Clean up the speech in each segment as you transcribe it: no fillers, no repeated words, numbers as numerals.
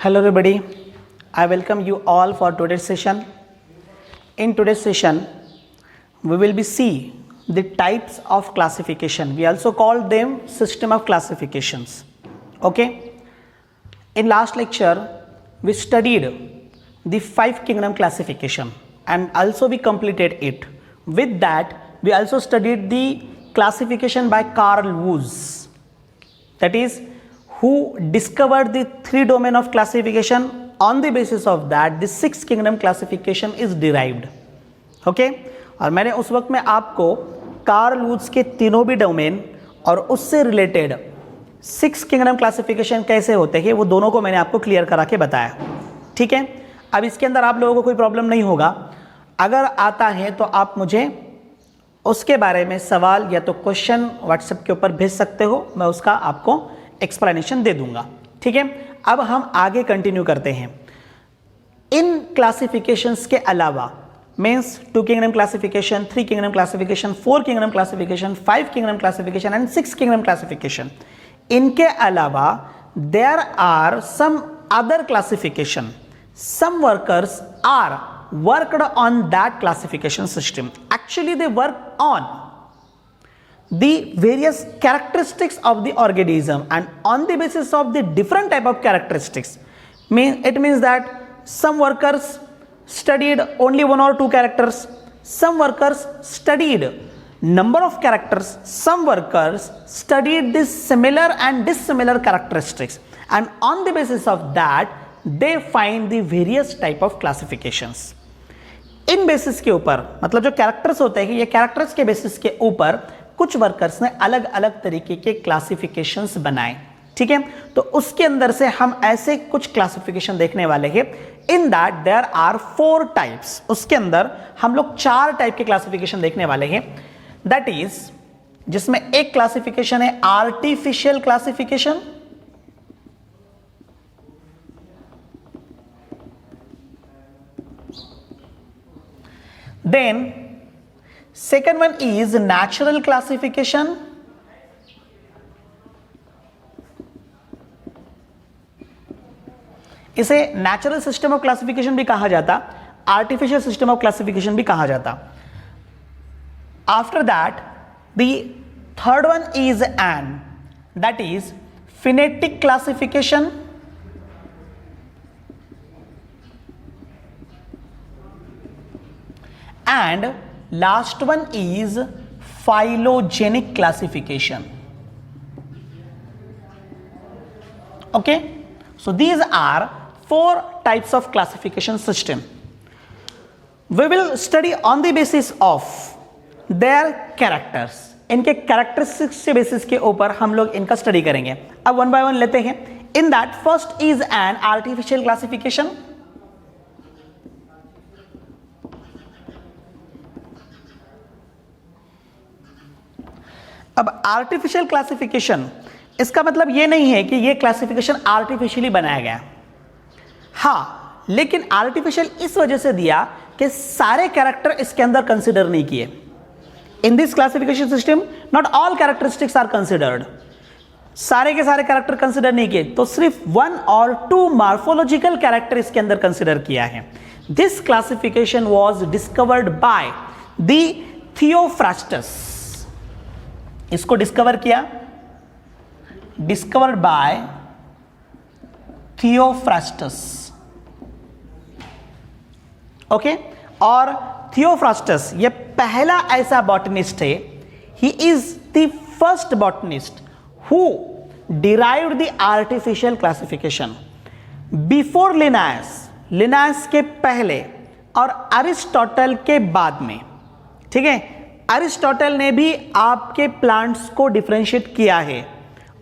Hello everybody, I welcome you all for today's session. In today's session, we will be see the types of classification. We also call them system of classifications. Okay. In last lecture, we studied the 5 kingdom classification and also we completed it. With that, we also studied the classification by Carl Woese. That is, who discovered the 3 domain of classification. On the basis of that, the 6 kingdom classification is derived. Okay? और मैंने उस वक्त में आपको Karl woods के तीनों भी domain और उससे रिलेटेड 6 किंगडम क्लासिफिकेशन कैसे होते हैं वो दोनों को मैंने आपको क्लियर करा के बताया. ठीक है, अब इसके अंदर आप लोगों को कोई प्रॉब्लम नहीं होगा. अगर आता है तो आप मुझे उसके बारे में सवाल या तो क्वेश्चन व्हाट्सएप के ऊपर भेज सकते हो, मैं उसका आपको एक्सप्लेनेशन दे दूंगा. ठीक है, अब हम आगे कंटिन्यू करते हैं. इन क्लासिफिकेशंस के अलावा means 2 kingdom classification, 3 kingdom classification, 4 kingdom classification, 5 kingdom classification and 6 kingdom classification. इनके अलावा there are some other classification. Some workers are worked on that classification system. Actually they work on the various characteristics of the organism, and on the basis of the different type of characteristics, it means that some workers studied only 1 or 2 characters, some workers studied number of characters, some workers studied the similar and dissimilar characteristics, and on the basis of that they find the various type of classifications. In basis के ऊपर, मतलब जो characters होते हैं, ये characters के basis के ऊपर कुछ वर्कर्स ने अलग अलग तरीके के क्लासिफिकेशंस बनाए. ठीक है, तो उसके अंदर से हम ऐसे कुछ क्लासिफिकेशन देखने वाले हैं. In that there are 4 types. उसके अंदर हम लोग 4 टाइप के क्लासिफिकेशन देखने वाले हैं. दैट इज, जिसमें एक क्लासिफिकेशन है artificial classification, then second one is natural classification, इसे नेचुरल सिस्टम ऑफ क्लासिफिकेशन भी कहा जाता, आर्टिफिशियल सिस्टम ऑफ क्लासिफिकेशन भी कहा जाता. After that the third one is an, that is phenetic classification, and last one is phylogenic classification. Okay, so these are 4 types of classification system. We will study on the basis of their characters. इनके characteristics के basis के ऊपर हम लोग इनका study करेंगे. अब one by one लेते हैं. In that first is an artificial classification. अब आर्टिफिशियल क्लासिफिकेशन, इसका मतलब ये नहीं है कि ये क्लासिफिकेशन आर्टिफिशियली बनाया गया. हाँ, लेकिन आर्टिफिशियल इस वजह से दिया कि सारे कैरेक्टर इसके अंदर कंसिडर नहीं किए. In this classification system not all characteristics are considered. सारे के सारे कैरेक्टर कंसिडर नहीं किए, तो सिर्फ 1 और 2 मार्फोलॉजिकल कैरेक्टर इसके अंदर कंसिडर किया है. This classification was discovered by the Theophrastus. इसको डिस्कवर किया, डिस्कवर्ड बाय थियोफ्रास्टस. ओके, और थियोफ्रास्टस ये पहला ऐसा बॉटनिस्ट है, he is the first botanist who derived the artificial classification before लिनायस. लिनायस के पहले और अरिस्टोटल के बाद में. ठीक है, अरिस्टोटल ने भी आपके प्लांट्स को डिफरेंशिएट किया है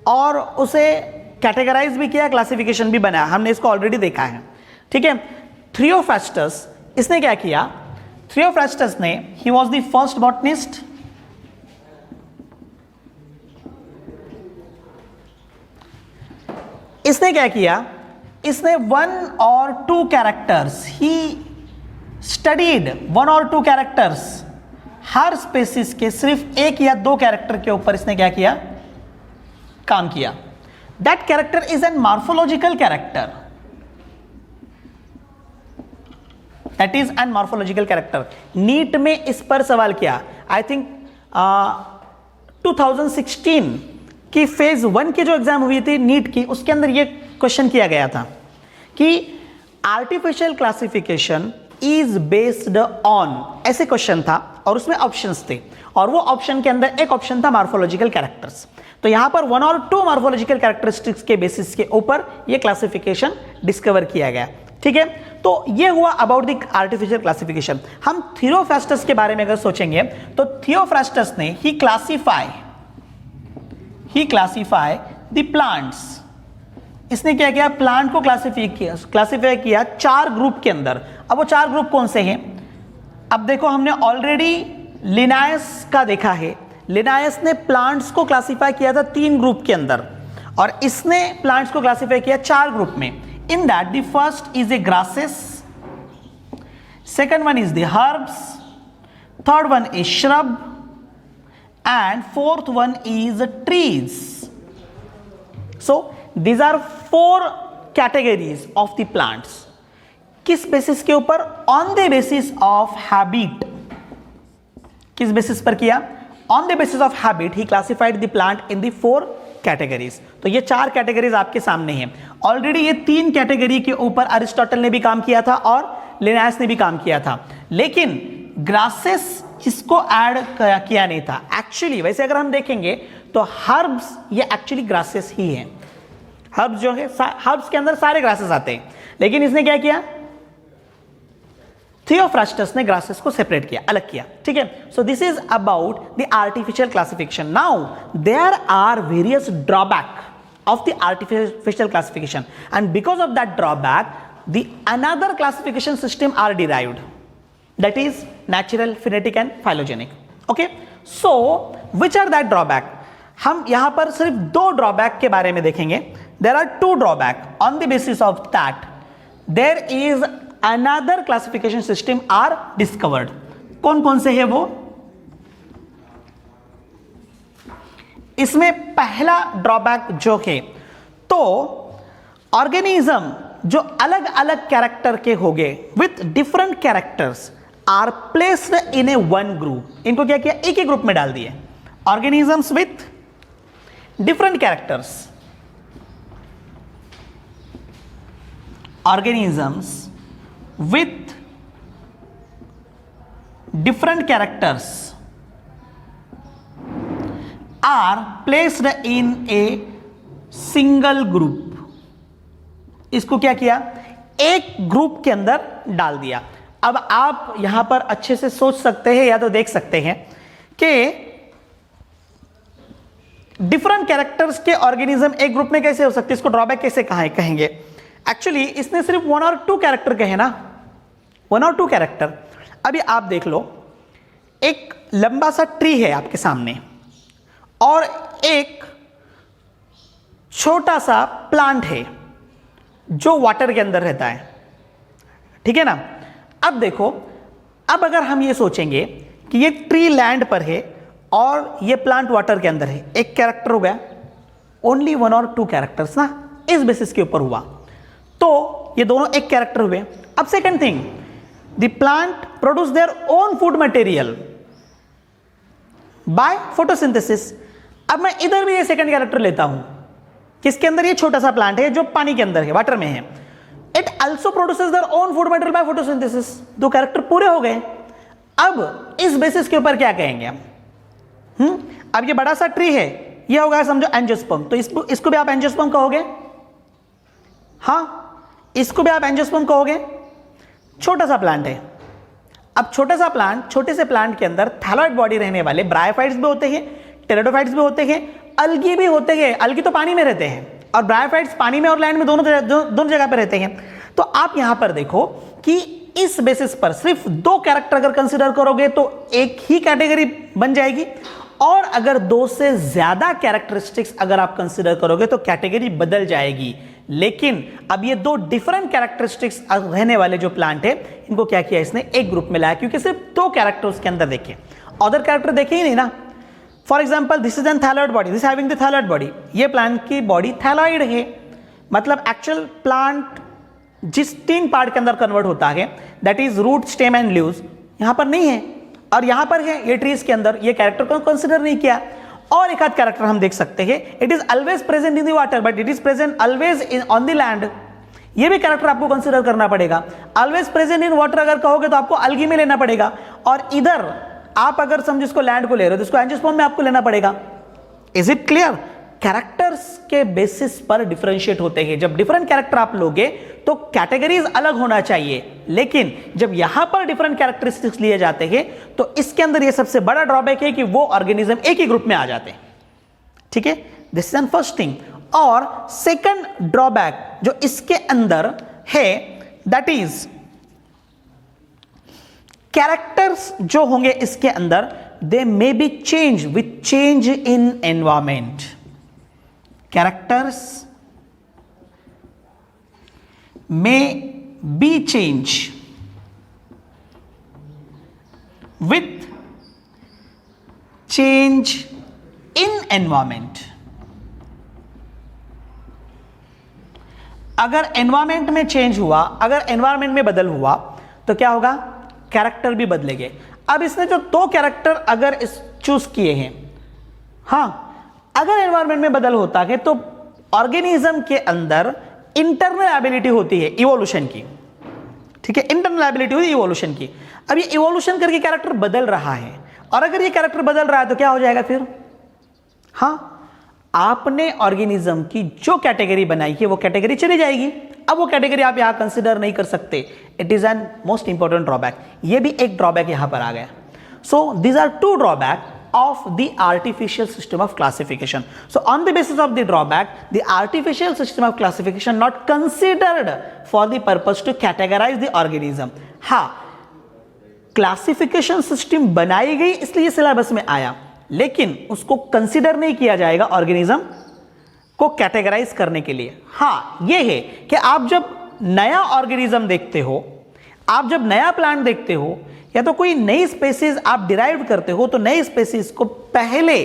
और उसे कैटेगराइज भी किया, क्लासिफिकेशन भी बनाया. हमने इसको ऑलरेडी देखा है. ठीक है, थियोफ्रास्टस इसने क्या किया? थियोफ्रास्टस ने, he was the first botanist. इसने क्या किया? इसने 1 और 2 कैरेक्टर्स, ही स्टडीड 1 और 2 कैरेक्टर्स. हर स्पेसिस के सिर्फ 1 या 2 कैरेक्टर के ऊपर इसने क्या किया? काम किया. That character is a morphological character. That is an morphological character. NEET में इस पर सवाल किया, आई थिंक 2016 की फेज 1 की जो एग्जाम हुई थी नीट की, उसके अंदर ये क्वेश्चन किया गया था कि artificial classification is based on, ऐसे क्वेश्चन था और उसमें ऑप्शंस थे, और वो ऑप्शन के अंदर एक ऑप्शन था मॉर्फोलॉजिकल कैरेक्टर्स। तो यहां पर 1 और 2 मॉर्फोलॉजिकल कैरेक्टरिस्टिक्स के बेसिस के ऊपर ये क्लासिफिकेशन डिस्कवर किया गया। ठीक है, तो ये हुआ अबाउट द आर्टिफिशियल क्लासिफिकेशन। हम थियोफ्रास्टस के बारे में अगर सोचेंगे तो थियोफ्रास्टस ने ही क्लासिफाई द प्लांट्स। इसने क्या किया, प्लांट को क्लासिफाई किया 4 ग्रुप के अंदर। अब वो 4 ग्रुप कौन से हैं? अब देखो, हमने ऑलरेडी लिनायस का देखा है। लिनायस ने प्लांट्स को क्लासिफाई किया था 3 ग्रुप के अंदर, और इसने प्लांट्स को क्लासिफाई किया 4 ग्रुप में। In that the first is a grasses, second one is the herbs, third one is shrub, and fourth one is trees. So these are 4 categories of the plants. किस basis के ऊपर? On the basis of habit. किस basis पर किया? On the basis of habit he classified the plant in the 4 categories. तो ये 4 categories आपके सामने हैं। ऑलरेडी ये 3 कैटेगरी के ऊपर अरिस्टोटल ने भी काम किया था और लिनायस ने भी काम किया था, लेकिन ग्रासेस इसको ऐड किया नहीं था एक्चुअली। वैसे अगर हम देखेंगे तो हर्ब्स ये एक्चुअली ग्रासेस ही हैं। हर्ब्स जो है, हर्ब्स के अंदर सारे ग्रासेस आते हैं, लेकिन इसने क्या किया, थियोफ्रास्टस ने ग्रासेस को सेपरेट किया, अलग किया। ठीक है, so this is about the artificial classification. Now there are various drawback of the artificial classification, and because of that drawback the another classification system are derived, that is natural, phenetic and phylogenetic. Okay, so which are that drawback? हम यहां पर सिर्फ 2 drawback के बारे में देखेंगे। There are 2 drawbacks. On the basis of that, there is another classification system are discovered. कौन कौन से है वो? इसमें पहला ड्रॉबैक जो है, तो ऑर्गेनिज्म जो अलग अलग कैरेक्टर के हो गए with different characters are placed in a 1 group. इनको क्या किया, एक ही ग्रुप में डाल दिए। Organisms with different characters, organisms with different characters are placed in a single group. इसको क्या किया, एक ग्रुप के अंदर डाल दिया। अब आप यहां पर अच्छे से सोच सकते हैं या तो देख सकते हैं कि डिफरेंट कैरेक्टर्स के ऑर्गेनिज्म एक ग्रुप में कैसे हो सकते हैं, इसको ड्रॉबैक कैसे कहेंगे? एक्चुअली इसने सिर्फ 1 और 2 कैरेक्टर कहे ना, 1 और 2 कैरेक्टर। अभी आप देख लो, एक लंबा सा ट्री है आपके सामने और एक छोटा सा प्लांट है जो वाटर के अंदर रहता है। ठीक है ना? अब देखो, अब अगर हम ये सोचेंगे कि ये ट्री लैंड पर है और ये प्लांट वाटर के अंदर है, एक कैरेक्टर हो गया, ओनली 1 और 2 कैरेक्टर्स ना, इस बेसिस के ऊपर हुआ, तो ये दोनों एक कैरेक्टर हुए। अब second thing, the plant produce their own food material by photosynthesis. अब मैं इधर भी ये सेकंड कैरेक्टर लेता हूं, किसके अंदर? ये छोटा सा प्लांट है जो पानी के अंदर है, वाटर में है। It also produces their own food material by photosynthesis. 2 character पूरे हो गए। अब इस बेसिस के ऊपर क्या कहेंगे हम? अब ये बड़ा सा ट्री है, ये होगा समझो एंजियोस्पर्म, तो इसको भी आप एंजियोस्पर्म कहोगे। हाँ, इसको भी आप एंजियोस्पर्म कहोगे। छोटा सा प्लांट है। अब छोटा सा प्लांट, छोटे से प्लांट के अंदर थैलॉइड बॉडी रहने वाले ब्रायोफाइट्स भी होते हैं, टेरिडोफाइट्स भी होते हैं, अलगी भी होते हैं। अलगी तो पानी में रहते हैं और ब्रायोफाइट्स पानी में और लैंड में दोनों जगह पर रहते हैं। तो आप यहां पर देखो कि इस बेसिस पर सिर्फ 2 कैरेक्टर अगर कंसीडर करोगे तो एक ही कैटेगरी बन जाएगी, और अगर 2 से ज्यादा कैरेक्टरिस्टिक्स अगर आप कंसीडर करोगे तो कैटेगरी बदल जाएगी। लेकिन अब ये 2 डिफरेंट कैरेक्टरिस्टिक्स रहने वाले जो प्लांट है, इनको क्या किया, इसने एक ग्रुप में लाया, क्योंकि सिर्फ 2 कैरेक्टर उसके अंदर देखे, अदर कैरेक्टर देखे ही नहीं ना। For example, this is an thalloid body, this having the thalloid body. ये प्लांट की बॉडी थैलॉइड है, मतलब एक्चुअल प्लांट जिस 3 पार्ट के अंदर कन्वर्ट होता है, that is root, stem and leaves, यहां पर नहीं है और यहां पर है ये ट्रीज के अंदर, ये कैरेक्टर को कंसिडर नहीं किया। और एक आध कैरेक्टर हम देख सकते हैं, it is always present in the water but it is present always in on the land, ये भी कैरेक्टर आपको कंसिडर करना पड़ेगा। ऑलवेज प्रेजेंट इन वाटर अगर कहोगे तो आपको अलगी में लेना पड़ेगा, और इधर आप अगर समझो इसको लैंड को ले रहे हो तो इसको एंजियोस्पर्म में आपको लेना पड़ेगा। Is it clear? कैरेक्टर्स के बेसिस पर डिफरेंशिएट होते हैं। जब डिफरेंट कैरेक्टर आप लोगे तो कैटेगरीज अलग होना चाहिए, लेकिन जब यहां पर डिफरेंट कैरेक्टरिस्टिक्स लिए जाते हैं तो इसके अंदर यह सबसे बड़ा ड्रॉबैक है कि वो ऑर्गेनिज्म एक ही ग्रुप में आ जाते हैं। ठीक है, दिस इज फर्स्ट थिंग। और सेकंड ड्रॉबैक जो इसके अंदर है, दैट इज कैरेक्टर्स जो होंगे इसके अंदर, they may be change with change in environment. Characters may be change with change in environment। अगर एनवायरमेंट में चेंज हुआ, अगर एनवायरमेंट में बदल हुआ तो क्या होगा? कैरेक्टर भी बदलेंगे। अब इसने जो 2 कैरेक्टर अगर इस चूज किए हैं, हाँ, अगर एनवायरमेंट में बदल होता है तो ऑर्गेनिज्म के अंदर इंटरनल एबिलिटी होती है इवोल्यूशन की। ठीक है, इंटरनल एबिलिटी होती है इवोल्यूशन की। अब ये इवोल्यूशन करके कैरेक्टर बदल रहा है, और अगर ये कैरेक्टर बदल रहा है तो क्या हो जाएगा फिर? हाँ, आपने ऑर्गेनिज्म की जो कैटेगरी बनाई है वो कैटेगरी चली जाएगी। अब वो कैटेगरी आप यहां कंसिडर नहीं कर सकते। It is an most important drawback. ये भी एक ड्रॉबैक यहां पर आ गया। So these are 2 drawback of the artificial system of classification. So on the basis of the drawback, the artificial system of classification not considered for the purpose to categorize the organism. हाँ, classification system बनाई गई इसलिए syllabus में आया, लेकिन उसको consider नहीं किया जाएगा ऑर्गेनिज्म को कैटेगराइज करने के लिए। हाँ, ये है कि आप जब नया ऑर्गेनिज्म देखते हो, आप जब नया प्लांट देखते हो, या तो कोई नई स्पेसीज आप डिराइव करते हो, तो नई स्पेसीज को पहले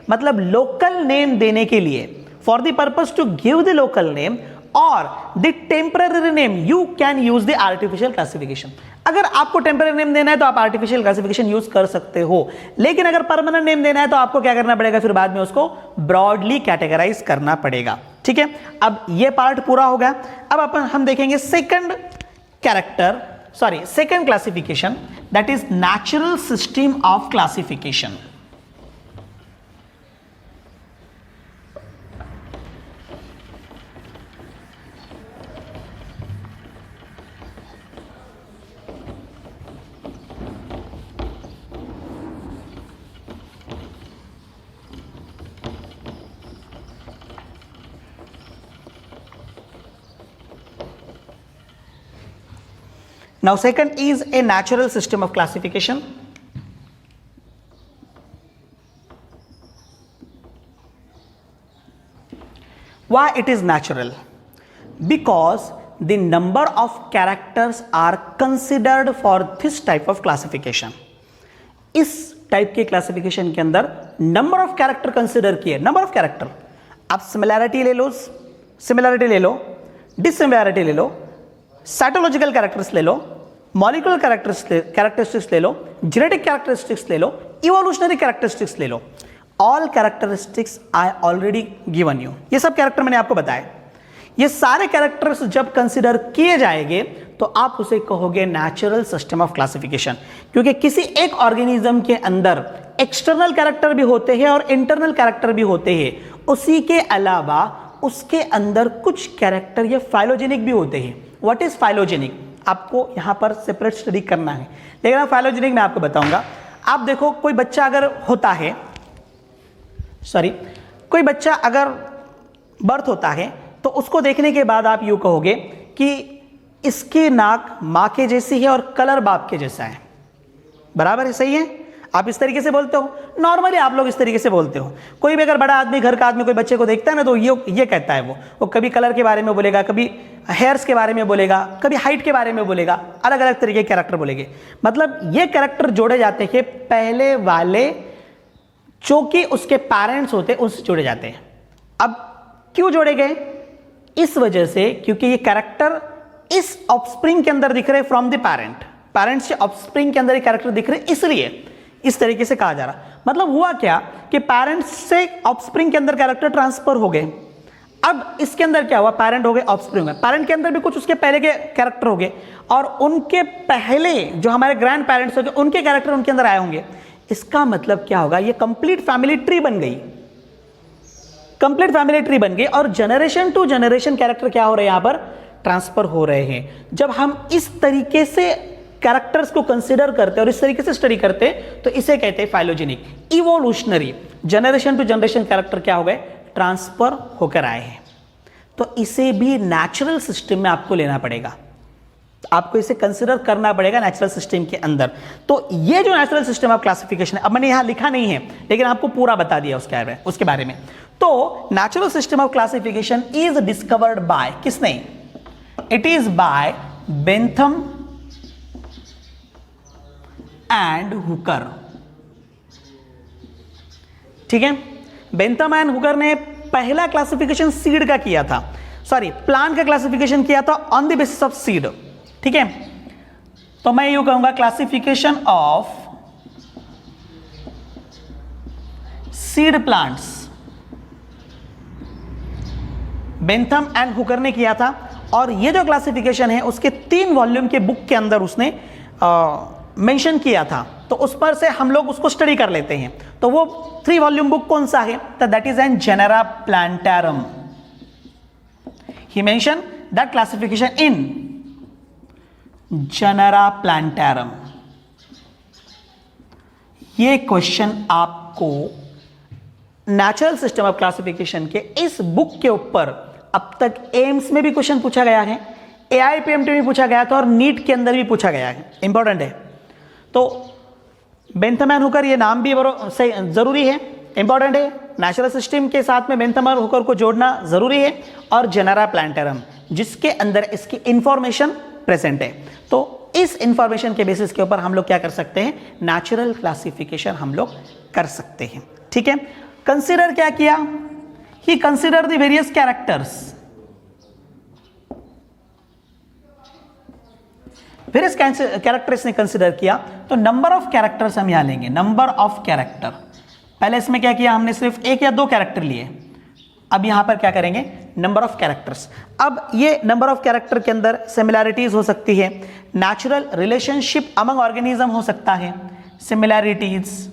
मतलब लोकल नेम देने के लिए, for the purpose to give the local name और the temporary name, you can use the artificial classification. अगर आपको टेम्पररी नेम देना है तो आप आर्टिफिशियल क्लासिफिकेशन यूज कर सकते हो, लेकिन अगर परमानेंट नेम देना है तो आपको क्या करना पड़ेगा? फिर बाद में उसको ब्रॉडली कैटेगराइज करना पड़ेगा। ठीक है, अब ये पार्ट पूरा हो गया। अब हम देखेंगे second classification, that is natural system of classification. Now second is a natural system of classification. Why it is natural? Because the number of characters are considered for this type of classification. इस type के classification के अंदर number of character consider किए। Number of character, आप similarity ले लो, dissimilarity ले लो, cytological characters ले लो, molecular characteristics ले लो, जेनेटिक कैरेक्टरिस्टिक्स ले लो, इवोल्यूशनरी कैरेक्टरिस्टिक्स ले लो। All characteristics I already given you. ये सब कैरेक्टर मैंने आपको बताया। ये सारे कैरेक्टर्स जब कंसिडर किए जाएंगे तो आप उसे कहोगे नेचुरल सिस्टम ऑफ क्लासिफिकेशन, क्योंकि किसी एक ऑर्गेनिज्म के अंदर एक्सटर्नल कैरेक्टर भी होते हैं और इंटरनल कैरेक्टर भी होते हैं। उसी के अलावा उसके अंदर कुछ कैरेक्टर या फाइलोजेनिक भी होते हैं। What is phylogenic? आपको यहां पर सेपरेट स्टडी करना है, लेकिन फाइलोजेनिक मैं आपको बताऊंगा। आप देखो, कोई बच्चा अगर होता है, कोई बच्चा अगर बर्थ होता है तो उसको देखने के बाद आप यूं कहोगे कि इसकी नाक मां के जैसी है और कलर बाप के जैसा है। बराबर है? सही है? आप इस तरीके से बोलते हो, नॉर्मली आप लोग इस तरीके से बोलते हो। कोई भी अगर बड़ा आदमी, घर का आदमी कोई बच्चे को देखता है ना, तो ये कहता है, वो कभी कलर के बारे में बोलेगा, कभी हेयर्स के बारे में बोलेगा, कभी हाइट के बारे में बोलेगा, अलग अलग तरीके के कैरेक्टर बोलेंगे। मतलब ये कैरेक्टर जोड़े जाते हैं पहले वाले जो कि उसके पेरेंट्स होते हैं उससे जोड़े जाते हैं। अब क्यों जोड़े गए? इस वजह से क्योंकि ये कैरेक्टर इस ऑफस्प्रिंग के अंदर दिख रहे फ्रॉम द पेरेंट, पेरेंट्स से ऑफस्प्रिंग के अंदर ये कैरेक्टर दिख रहे, इसलिए इस तरीके से कहा जा रहा। मतलब हुआ क्या कि पेरेंट्स से ऑफस्प्रिंग के अंदर कैरेक्टर ट्रांसफर हो गए। अब इसके अंदर क्या हुआ, पेरेंट हो गए, ऑफस्प्रिंग है, पेरेंट के अंदर भी कुछ उसके पहले के कैरेक्टर हो गए और उनके पहले जो हमारे ग्रैंड पेरेंट्स हो गए उनके कैरेक्टर उनके अंदर आए होंगे। इसका मतलब क्या होगा, ये कंप्लीट फैमिली ट्री बन गई, कंप्लीट फैमिली ट्री बन गई और जनरेशन टू जनरेशन कैरेक्टर क्या हो रहे हैं, यहां पर ट्रांसफर हो रहे हैं। जब हम इस तरीके से कैरेक्टर्स को कंसीडर करते हैं और इस तरीके से स्टडी करते हैं तो इसे कहते हैं phylogenetic, evolutionary, generation to generation character क्या हो गए, ट्रांसफर होकर आए हैं। तो इसे भी नेचुरल सिस्टम में आपको लेना पड़ेगा, आपको इसे कंसीडर करना पड़ेगा नेचुरल सिस्टम के अंदर। तो ये जो नेचुरल सिस्टम ऑफ क्लासिफिकेशन है, अब मैंने यहां लिखा नहीं है लेकिन आपको पूरा बता दिया उसके बारे में। तो natural system of classification is discovered by, किसने, it is by Bentham and Hooker. ठीक है, बेंथम एंड हुकर ने पहला क्लासिफिकेशन सीड का किया था, सॉरी प्लांट का क्लासिफिकेशन किया था on the basis of seed. ठीक है, तो मैं यूं कहूंगा classification of seed plants Bentham and Hooker ने किया था और ये जो क्लासिफिकेशन है उसके 3 वॉल्यूम के बुक के अंदर उसने मेंशन किया था। तो उस पर से हम लोग उसको स्टडी कर लेते हैं। तो वो 3 वॉल्यूम बुक कौन सा है, तो that is in Genera Plantarum. He mention that classification in Genera Plantarum. ये क्वेश्चन आपको नेचुरल सिस्टम ऑफ क्लासिफिकेशन के इस बुक के ऊपर अब तक एम्स में भी क्वेश्चन पूछा गया है, AIPMT में पूछा गया था और नीट के अंदर भी पूछा गया है, इंपॉर्टेंट है। तो बेंथम एंड हुकर ये नाम भी जरूरी है, इंपॉर्टेंट है, नेचुरल सिस्टम के साथ में बेंथम एंड हुकर को जोड़ना जरूरी है और जेनेरा प्लांटारम जिसके अंदर इसकी इंफॉर्मेशन प्रेजेंट है। तो इस इंफॉर्मेशन के बेसिस के ऊपर हम लोग क्या कर सकते हैं, नेचुरल क्लासिफिकेशन हम लोग कर सकते हैं। ठीक है, कंसीडर क्या किया, he consider the various characters, various characters ने कंसीडर किया। तो नंबर ऑफ कैरेक्टर्स हम यहां लेंगे, नंबर ऑफ कैरेक्टर। पहले इसमें क्या किया हमने, सिर्फ 1 या 2 कैरेक्टर लिए, अब यहां पर क्या करेंगे, नंबर ऑफ कैरेक्टर्स। अब ये नंबर ऑफ कैरेक्टर के अंदर सिमिलैरिटीज हो सकती है, नेचुरल रिलेशनशिप अमंग ऑर्गेनिज्म हो सकता है, सिमिलैरिटीज,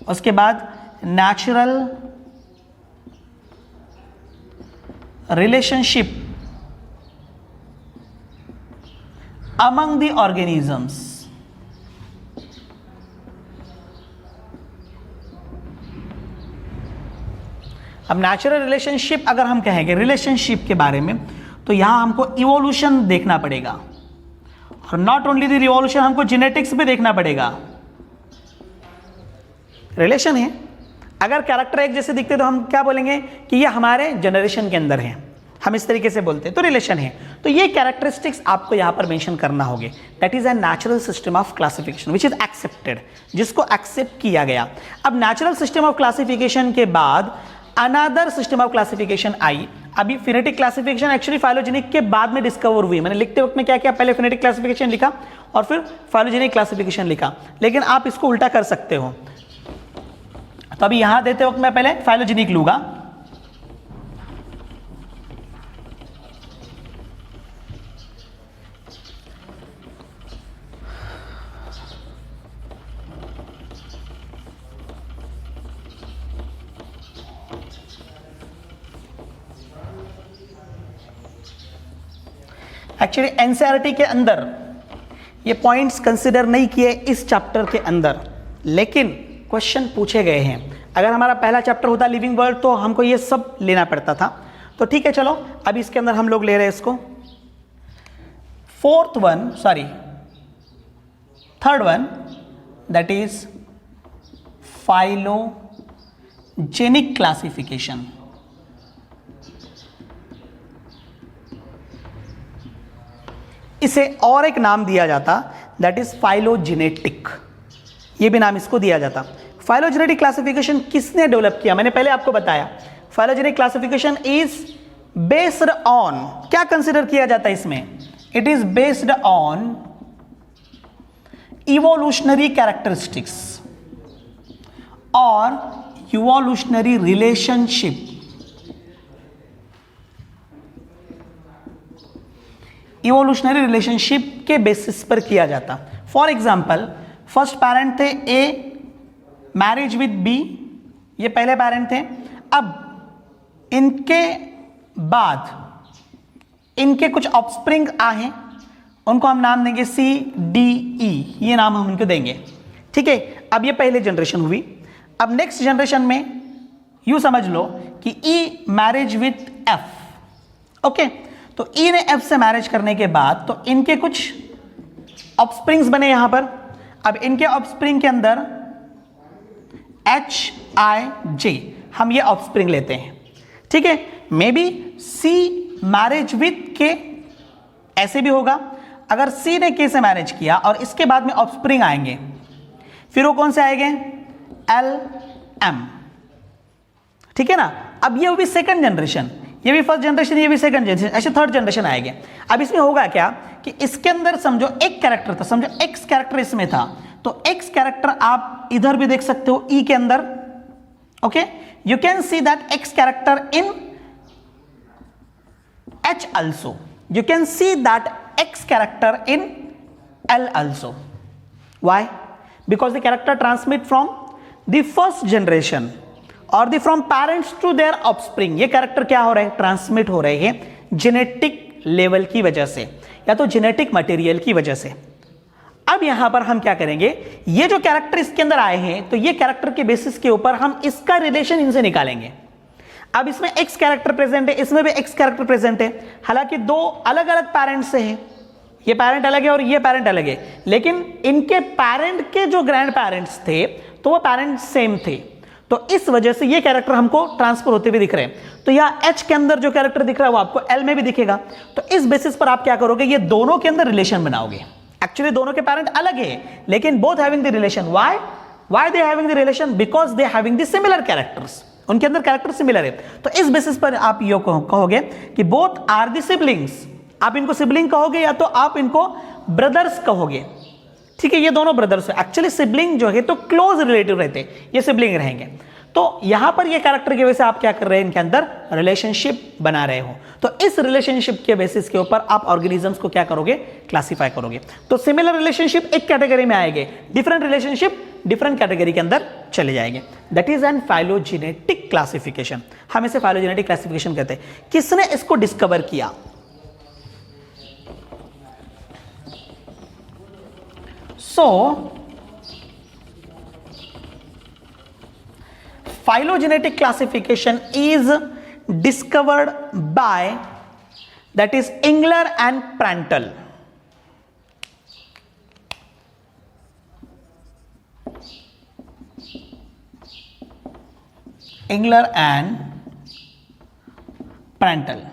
उसके बाद natural relationship among the organisms. अब नेचुरल रिलेशनशिप अगर हम कहेंगे रिलेशनशिप के बारे में तो यहां हमको इवोल्यूशन देखना पड़ेगा और नॉट ओनली द रिवॉल्यूशन, हमको जेनेटिक्स भी देखना पड़ेगा। रिलेशन है, अगर कैरेक्टर एक जैसे दिखते तो हम क्या बोलेंगे कि ये हमारे जनरेशन के अंदर है, हम इस तरीके से बोलते हैं, तो रिलेशन है। तो ये कैरेक्टरिस्टिक्स आपको यहां पर मेंशन करना होंगे। That is a natural system of classification which is accepted, जिसको एक्सेप्ट किया गया। अब नेचुरल सिस्टम ऑफ क्लासिफिकेशन के बाद अनदर सिस्टम ऑफ क्लासिफिकेशन आई। अभी फिनेटिक क्लासिफिकेशन एक्चुअली फाइलोजेनिक के बाद में डिस्कवर हुई। मैंने लिखते वक्त में क्या किया, पहले फिनेटिक क्लासिफिकेशन लिखा और फिर फाइलोजेनिक क्लासिफिकेशन लिखा, लेकिन आप इसको उल्टा कर सकते हो। तो अभी यहां देते वक्त मैं पहले फाइलोजेनिक लूंगा, एक्चुअली एनसीईआरटी के अंदर ये पॉइंट्स कंसिडर नहीं किए इस चैप्टर के अंदर, लेकिन क्वेश्चन पूछे गए हैं। अगर हमारा पहला चैप्टर होता लिविंग वर्ल्ड तो हमको ये सब लेना पड़ता था। तो ठीक है, चलो अभी इसके अंदर हम लोग ले रहे हैं इसको। Third one that is phylogenic classification. इसे और एक नाम दिया जाता, दैट इज फाइलोजेनेटिक, ये भी नाम इसको दिया जाता। फाइलोजेनेटिक क्लासिफिकेशन किसने डेवलप किया, मैंने पहले आपको बताया। Phylogenic classification is based on, क्या कंसिडर किया जाता है इसमें? It is based on evolutionary characteristics और इवोल्यूशनरी रिलेशनशिप। इवोल्यूशनरी रिलेशनशिप के बेसिस पर किया जाता। फॉर एग्जाम्पल, फर्स्ट पैरेंट थे ए, मैरिज विद बी, ये पहले पैरेंट थे। अब इनके बाद इनके कुछ ऑफस्प्रिंग आए, उनको हम नाम देंगे सी डी ई, ये नाम हम इनको देंगे, ठीक है। अब ये पहले जनरेशन हुई। अब नेक्स्ट जनरेशन में यू समझ लो कि ई मैरिज विथ एफ, ओके। तो ई ने एफ से मैरिज करने के बाद तो इनके कुछ ऑफस्प्रिंग्स बने यहां पर। अब इनके ऑफस्प्रिंग के अंदर एच आई जे, हम ये ऑफस्प्रिंग लेते हैं, ठीक है। Maybe see marriage with के, ऐसे भी होगा। अगर सी ने के से मैरिज किया और इसके बाद में ऑफस्प्रिंग आएंगे, फिर वो कौन से आएंगे? एल एम, ठीक है ना। अब ये भी सेकंड जनरेशन, ये भी फर्स्ट जनरेशन, ये भी सेकंड जनरेशन, ऐसे थर्ड जनरेशन आएंगे। अब इसमें होगा क्या कि इसके अंदर समझो एक कैरेक्टर था, समझो एक्स कैरेक्टर इसमें था, तो एक्स कैरेक्टर आप इधर भी देख सकते हो ई के अंदर, okay. You can see that x character in H also. You can see that X character in L also. Why? Because the character transmit from the first generation or the from parents to their offspring. ये character क्या हो रहा है? Transmit हो रहे हैं genetic level की वजह से या तो जेनेटिक मटेरियल की वजह से। अब यहां पर हम क्या करेंगे, ये जो कैरेक्टर इसके अंदर आए हैं, तो ये कैरेक्टर के बेसिस के ऊपर हम इसका रिलेशन इनसे निकालेंगे। अब इसमें एक्स कैरेक्टर प्रेजेंट है, इसमें भी एक्स कैरेक्टर प्रेजेंट है, हालांकि दो अलग अलग पेरेंट्स से हैं, ये पेरेंट अलग है और ये पेरेंट अलग है, लेकिन इनके पेरेंट के जो ग्रैंड पेरेंट्स थे तो वो पेरेंट्स सेम थे, तो इस वजह से ये कैरेक्टर हमको ट्रांसफर होते हुए दिख रहे हैं। तो यहाँ एच के अंदर जो कैरेक्टर दिख रहा है वो आपको एल में भी दिखेगा। तो इस बेसिस पर आप क्या करोगे, ये दोनों के अंदर रिलेशन बनाओगे। एक्चुअली दोनों के पेरेंट अलग है, लेकिन both having the relation. Why they having the relation? Because they having the similar characters, उनके अंदर कैरेक्टर सिमिलर है। तो इस बेसिस पर आप ये कहोगे कि बोथ आर द सिबलिंग्स। आप इनको सिबलिंग कहोगे या तो आप इनको ब्रदर्स कहोगे, ठीक है। ये दोनों ब्रदर्स है। एक्चुअली सिबलिंग जो है तो क्लोज रिलेटिव रहते, ये सिबलिंग रहेंगे। तो यहां पर ये कैरेक्टर की वजह से आप क्या कर रहे हैं, इनके अंदर रिलेशनशिप बना रहे हो। तो इस रिलेशनशिप के बेसिस के ऊपर आप ऑर्गेनिजम्स को क्या करोगे, क्लासिफाई करोगे। तो सिमिलर रिलेशनशिप एक कैटेगरी में आएंगे, डिफरेंट रिलेशनशिप डिफरेंट कैटेगरी के अंदर चले जाएंगे। That is N phylogenetic classification. हम इसे फाइलोजेनेटिक क्लासिफिकेशन कहते हैं। किसने इसको डिस्कवर किया? सो phylogenetic classification is discovered by, that is, Engler and Prandtl. Engler and Prandtl,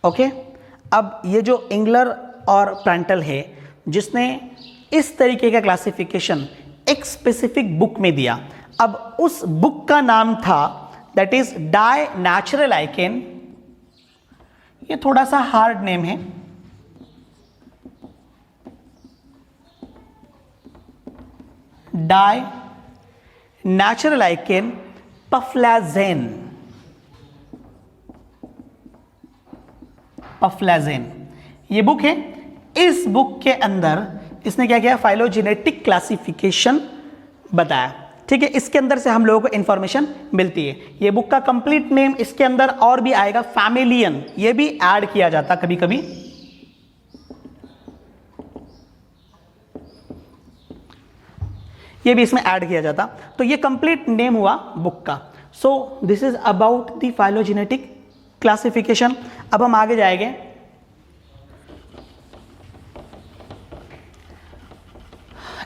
okay. अब ये जो इंगलर और प्रैंटल है, जिसने इस तरीके का क्लासिफिकेशन एक स्पेसिफिक बुक में दिया। अब उस बुक का नाम था that is Die Naturlichen. ये थोड़ा सा हार्ड नेम है, डाई नेचुरल आइकेन पफ्लाजेन। पफ्लाजेन ये बुक है। इस बुक के अंदर इसने क्या किया, फाइलोजेनेटिक क्लासिफिकेशन बताया, ठीक है। इसके अंदर से हम लोगों को इंफॉर्मेशन मिलती है। ये बुक का कंप्लीट नेम इसके अंदर और भी आएगा, फैमिलियन, ये भी ऐड किया जाता कभी कभी। ये भी इसमें ऐड किया जाता। तो ये कंप्लीट नेम हुआ बुक का। सो this is about the phylogenetic classification. अब हम आगे जाएंगे।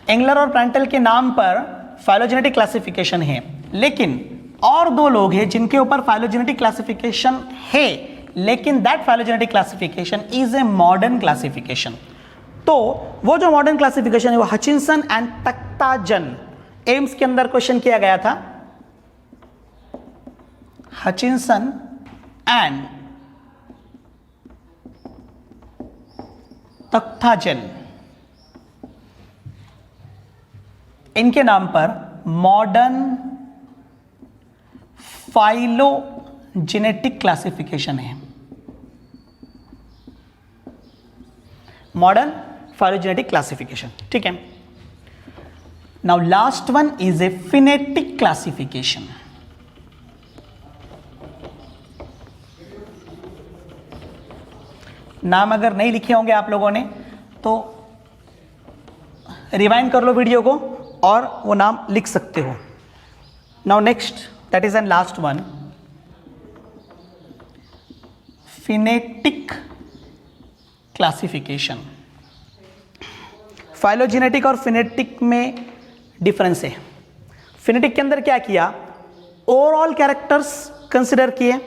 एंगलर और प्रैंटल के नाम पर फाइलोजेनेटिक क्लासिफिकेशन है, लेकिन और दो लोग हैं जिनके ऊपर फाइलोजेनेटिक क्लासिफिकेशन है, लेकिन that phylogenetic classification is a modern classification. तो वो जो मॉडर्न क्लासिफिकेशन है वो हचिंसन एंड तख्ताजन, एम्स के अंदर क्वेश्चन किया गया था। हचिंसन एंड तख्ताजन, इनके नाम पर मॉडर्न फाइलोजेनेटिक क्लासिफिकेशन है। मॉडर्न फाइलोजेनेटिक क्लासिफिकेशन, ठीक है। Now last one is a phenetic classification. नाम अगर नहीं लिखे होंगे आप लोगों ने तो रिवाइंड कर लो वीडियो को और वो नाम लिख सकते हो। Now next, that is N last one, phenetic classification. Phylogenetic और फिनेटिक में डिफरेंस है। फिनेटिक के अंदर क्या किया, ओवरऑल कैरेक्टर्स कंसिडर किए,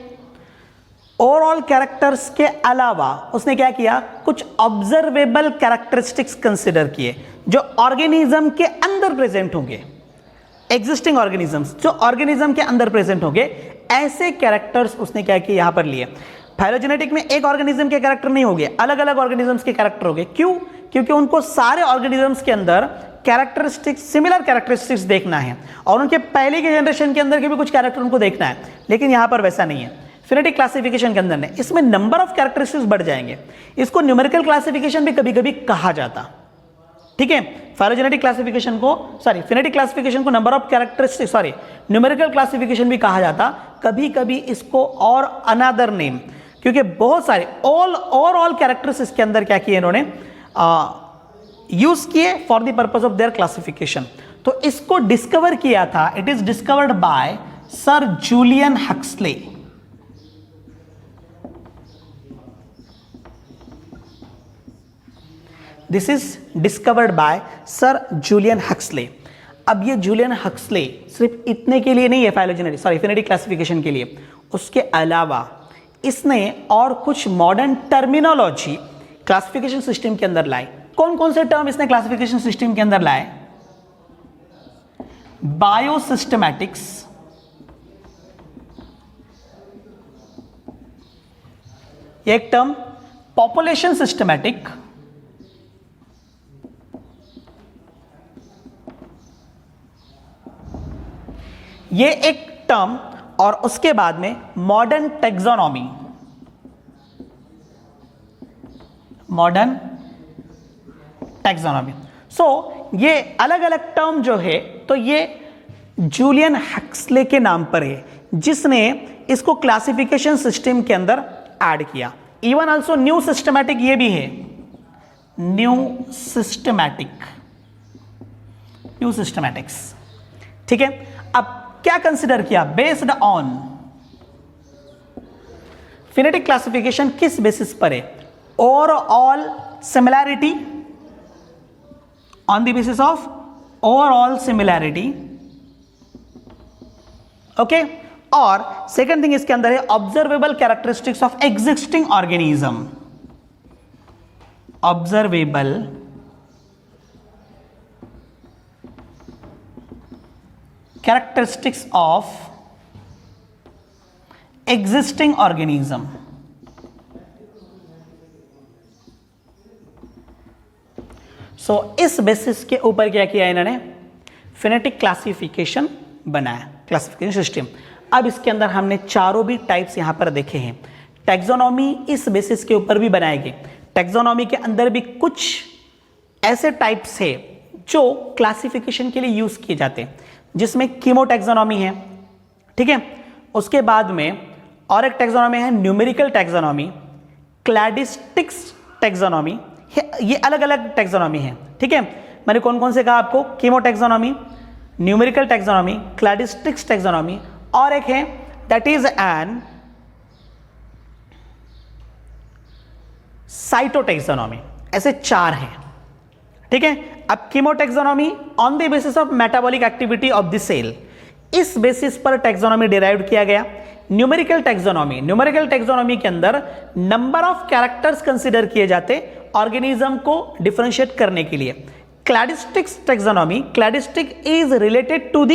ओवरऑल कैरेक्टर्स के अलावा उसने क्या किया, कुछ ऑब्जर्वेबल कैरेक्टरिस्टिक्स कंसिडर किए जो ऑर्गेनिज्म के अंदर प्रेजेंट होंगे, एग्जिस्टिंग ऑर्गेनिजम्स जो ऑर्गेनिज्म के अंदर प्रेजेंट होंगे, ऐसे कैरेक्टर्स उसने क्या किए यहां पर लिए। फाइलोजेनेटिक में एक ऑर्गेनिज्म के कैरेक्टर नहीं होंगे, अलग अलग ऑर्गेनिजम्स के कैरेक्टर होंगे। क्यों? क्योंकि उनको सारे ऑर्गेनिजम्स के अंदर कैरेक्टरिस्टिक्स, सिमिलर कैरेक्टरिस्टिक्स देखना है और उनके पहले के जनरेशन के अंदर के भी कुछ कैरेक्टर उनको देखना है, लेकिन यहां पर वैसा नहीं है। फिनेटिक क्लासिफिकेशन के अंदर ने इसमें नंबर ऑफ कैरेक्टरिस्टिक्स बढ़ जाएंगे। इसको न्यूमेरिकल क्लासिफिकेशन भी कभी कभी कहा जाता, ठीक है। फाइलोजेनेटिक क्लासिफिकेशन को, सॉरी फिनेटिक क्लासिफिकेशन को number of characteristics, sorry numerical classification भी कहा जाता, कभी कभी इसको और अनदर नेम, क्योंकि बहुत सारे ओवरऑल कैरेक्टर्स इसके अंदर क्या किए इन्होंने यूज किए for the purpose of their classification. तो इसको डिस्कवर किया था, it is discovered by sir Julian Huxley. This is discovered by sir Julian Huxley. अब ये जूलियन हक्सले सिर्फ इतने के लिए नहीं है फाइलोजेनेटिक, सॉरी फिनेटिक क्लासिफिकेशन के लिए, उसके अलावा इसने और कुछ मॉडर्न टर्मिनोलॉजी क्लासिफिकेशन सिस्टम के अंदर लाए। कौन कौन से टर्म इसने क्लासिफिकेशन सिस्टम के अंदर लाए? बायोसिस्टमैटिक्स, एक टर्म पॉपुलेशन सिस्टमैटिक, ये एक टर्म, और उसके बाद में मॉडर्न टैक्सोनॉमी, मॉडर्न टैक्सोनॉमी। सो ये अलग अलग टर्म जो है, तो ये जूलियन हक्सले के नाम पर है, जिसने इसको क्लासिफिकेशन सिस्टम के अंदर ऐड किया। इवन ऑल्सो न्यू सिस्टमैटिक ये भी है, न्यू सिस्टमैटिक्स, ठीक है। अब क्या कंसिडर किया? बेस्ड ऑन फिनेटिक क्लासिफिकेशन किस बेसिस पर है? Overall similarity, on the basis of overall similarity, okay. और सेकेंड थिंग इसके अंदर है observable characteristics of existing organism, observable characteristics of existing organism। सो इस बेसिस के ऊपर क्या किया इन्होंने? फिनेटिक क्लासिफिकेशन बनाया, क्लासिफिकेशन सिस्टम। अब इसके अंदर हमने चारों भी टाइप्स यहां पर देखे हैं। टैक्सोनॉमी इस बेसिस के ऊपर भी बनाए गए। टैक्सोनॉमी के अंदर भी कुछ ऐसे टाइप्स है जो क्लासिफिकेशन के लिए यूज किए जाते हैं, जिसमें कीमोटैक्सोनॉमी है, ठीक है। उसके बाद में और एक टैक्सोनॉमी है न्यूमेरिकल टैक्सोनॉमी, क्लैडिस्टिक्स टैक्सोनॉमी, ये अलग अलग टैक्सोनॉमी है, ठीक है। मैंने कौन कौन से कहा आपको? कीमोटैक्सोनॉमी, न्यूमेरिकल टैक्सोनॉमी, क्लैडिस्टिक्स टैक्सोनॉमी, और एक है दैट इज एन साइटोटैक्सोनॉमी। ऐसे चार हैं, ठीक है। अब chemotaxonomy on the basis of metabolic activity of the cell, इस बेसिस पर टैक्सोनॉमी डिराइव किया गया। न्यूमेरिकल टैक्सोनॉमी, न्यूमेरिकल टैक्सोनॉमी के अंदर नंबर ऑफ कैरेक्टर्स कंसीडर किए जाते ऑर्गेनिज्म को डिफरेंशिएट करने के लिए। Cladistics taxonomy, cladistic is related to the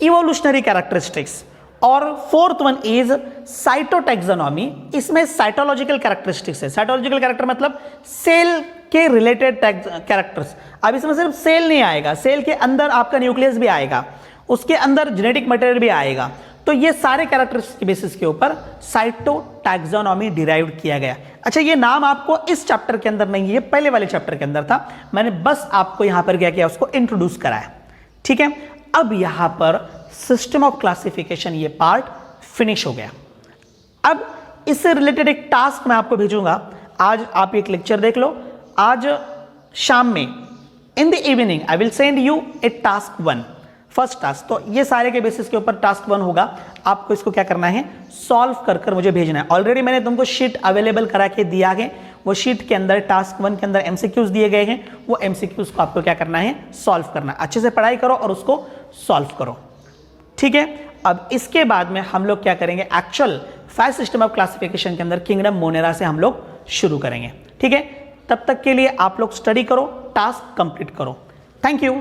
evolutionary characteristics, और फोर्थ वन इज साइटोटैक्सोनॉमी। इसमें साइटोलॉजिकल कैरेक्टरिस्टिक्स है। साइटोलॉजिकल कैरेक्टर मतलब सेल के रिलेटेड कैरेक्टर्स। अब इसमें सिर्फ सेल नहीं आएगा, सेल के अंदर आपका न्यूक्लियस भी आएगा, उसके अंदर जेनेटिक मटेरियल भी आएगा। तो ये सारे कैरेक्टर्स के बेसिस के ऊपर साइटोटैक्सोनॉमी डिराइव किया गया। अच्छा, ये नाम आपको इस चैप्टर के अंदर नहीं है, पहले वाले चैप्टर के अंदर था। मैंने बस आपको यहां पर क्या किया, उसको इंट्रोड्यूस कराया। ठीक है, अब यहां पर सिस्टम ऑफ क्लासिफिकेशन ये पार्ट फिनिश हो गया। अब इससे रिलेटेड एक टास्क मैं आपको भेजूंगा। आज आप एक लेक्चर देख लो, आज शाम में in the evening I will send U A task 1, first task. तो ये सारे के बेसिस के ऊपर टास्क 1 होगा। आपको इसको क्या करना है, सॉल्व कर कर मुझे भेजना है। ऑलरेडी मैंने तुमको शीट अवेलेबल करा के दिया है, वो शीट के अंदर टास्क 1 के अंदर एमसीक्यूज दिए गए हैं। वो एमसीक्यूज को आपको क्या करना है, सॉल्व करना है। अच्छे से पढ़ाई करो और उसको सॉल्व करो। ठीक है, अब इसके बाद में हम लोग क्या करेंगे, एक्चुअल 5 सिस्टम ऑफ क्लासिफिकेशन के अंदर किंगडम मोनेरा से हम लोग शुरू करेंगे। ठीक है, तब तक के लिए आप लोग स्टडी करो, टास्क कंप्लीट करो। Thank you.